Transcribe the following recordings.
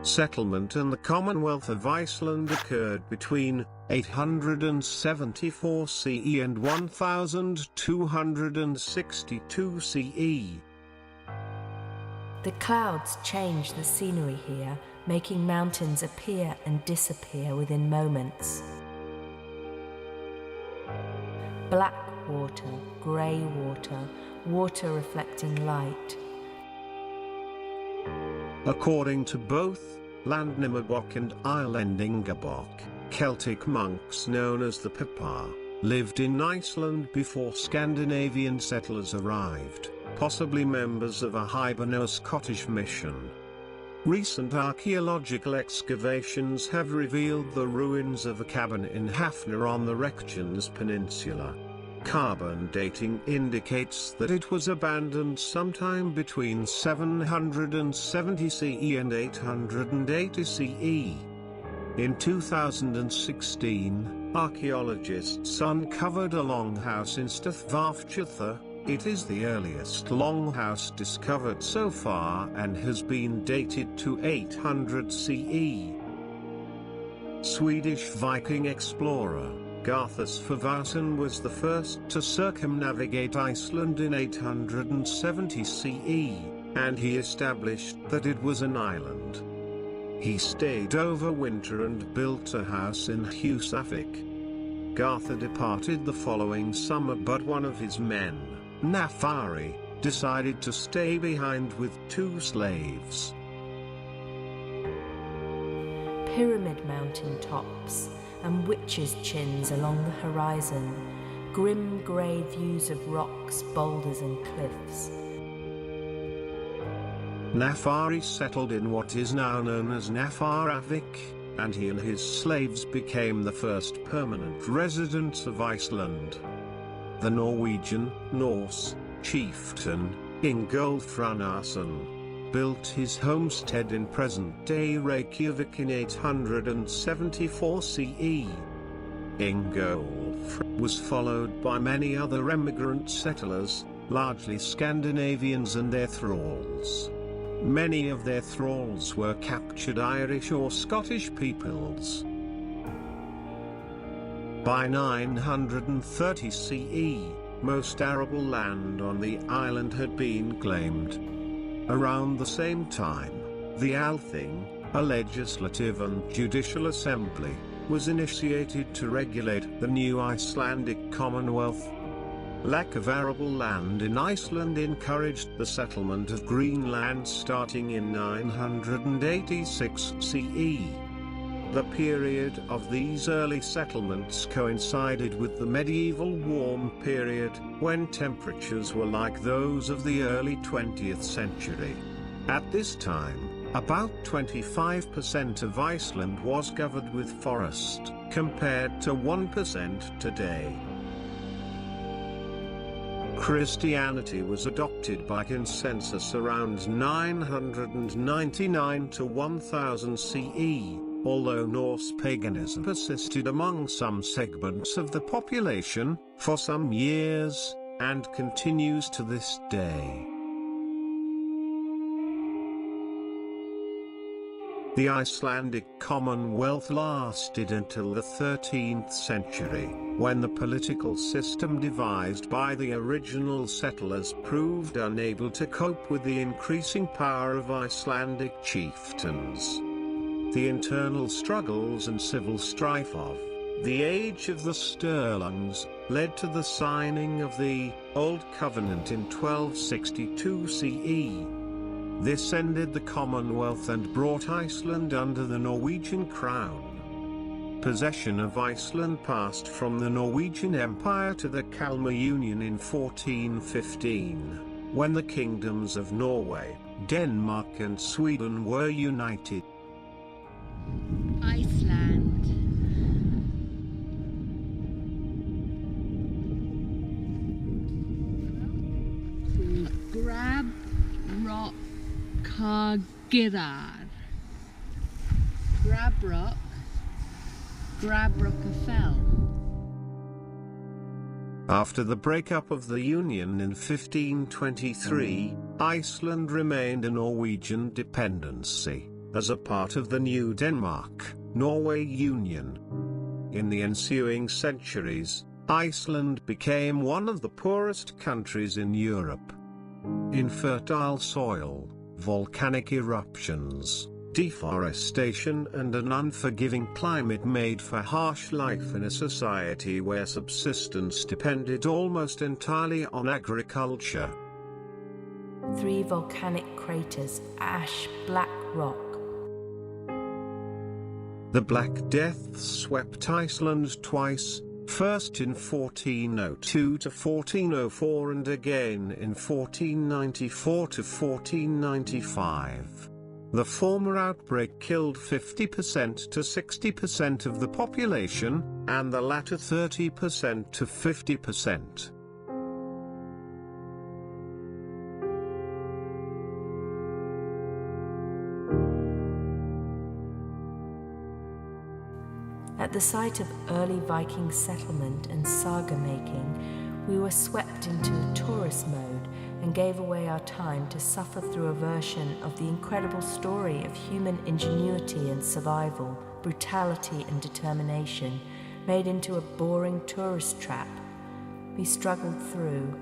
Settlement in the Commonwealth of Iceland occurred between 874 CE and 1262 CE. The clouds change the scenery here, making mountains appear and disappear within moments. Black water, grey water, water reflecting light. According to both Landnámabók and Íslendingabók, Celtic monks known as the Pipar lived in Iceland before Scandinavian settlers arrived, possibly members of a Hiberno-Scottish mission. Recent archaeological excavations have revealed the ruins of a cabin in Hafnir on the Reykjanes Peninsula. Carbon dating indicates that it was abandoned sometime between 770 CE and 880 CE. In 2016, archaeologists uncovered a longhouse in Staðarfjörður. It is the earliest longhouse discovered so far and has been dated to 800 CE. Swedish Viking explorer Garthur Sverrisson was the first to circumnavigate Iceland in 870 CE, and he established that it was an island. He stayed over winter and built a house in Húsavík. Garthur departed the following summer, but one of his men, Nafari, decided to stay behind with 2 slaves. Pyramid mountain tops and witches' chins along the horizon, grim grey views of rocks, boulders and cliffs. Nafari settled in what is now known as Nafaravik, and he and his slaves became the first permanent residents of Iceland. The Norwegian, Norse, chieftain, Ingolf Ragnarsson, built his homestead in present-day Reykjavik in 874 CE. Ingolf was followed by many other emigrant settlers, largely Scandinavians and their thralls. Many of their thralls were captured Irish or Scottish peoples. By 930 CE, most arable land on the island had been claimed. Around the same time, the Althing, a legislative and judicial assembly, was initiated to regulate the new Icelandic Commonwealth. Lack of arable land in Iceland encouraged the settlement of Greenland starting in 986 CE. The period of these early settlements coincided with the medieval warm period, when temperatures were like those of the early 20th century. At this time, about 25% of Iceland was covered with forest, compared to 1% today. Christianity was adopted by consensus around 999 to 1000 CE. Although Norse paganism persisted among some segments of the population for some years, and continues to this day. The Icelandic Commonwealth lasted until the 13th century, when the political system devised by the original settlers proved unable to cope with the increasing power of Icelandic chieftains. The internal struggles and civil strife of the Age of the Sturlungs led to the signing of the Old Covenant in 1262 CE. This ended the Commonwealth and brought Iceland under the Norwegian crown. Possession of Iceland passed from the Norwegian Empire to the Kalmar Union in 1415, when the kingdoms of Norway, Denmark and Sweden were united. Iceland. Grab rock Girar. Grabrockafell. After the breakup of the Union in 1523, Iceland remained a Norwegian dependency. as a part of the new Denmark-Norway Union. In the ensuing centuries, Iceland became one of the poorest countries in Europe. Infertile soil, volcanic eruptions, deforestation and an unforgiving climate made for harsh life in a society where subsistence depended almost entirely on agriculture. 3 volcanic craters, ash, black rock. The Black Death swept Iceland twice, first in 1402 to 1404 and again in 1494 to 1495. The former outbreak killed 50% to 60% of the population, and the latter 30% to 50%. At the site of early Viking settlement and saga making, we were swept into a tourist mode and gave away our time to suffer through a version of the incredible story of human ingenuity and survival, brutality and determination, made into a boring tourist trap. We struggled through.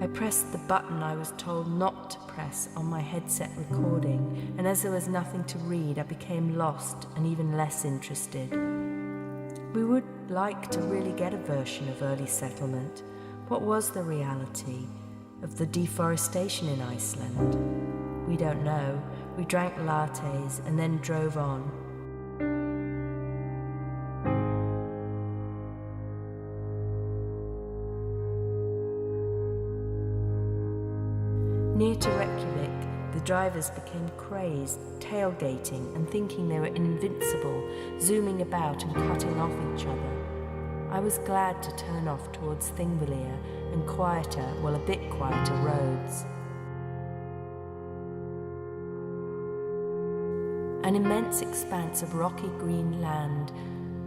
I pressed the button I was told not to press on my headset recording, and as there was nothing to read, I became lost and even less interested. We would like to really get a version of early settlement. What was the reality of the deforestation in Iceland? We don't know. We drank lattes and then drove on. Near to Reykjavik, the drivers became crazed, tailgating and thinking they were invincible, zooming about and cutting off each other. I was glad to turn off towards Thingvellir and quieter, well, a bit quieter roads. An immense expanse of rocky green land,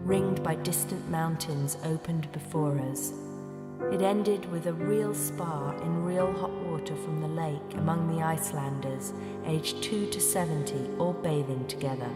ringed by distant mountains, opened before us. It ended with a real spa in real hot water from the lake among the Icelanders, aged 2 to 70, all bathing together.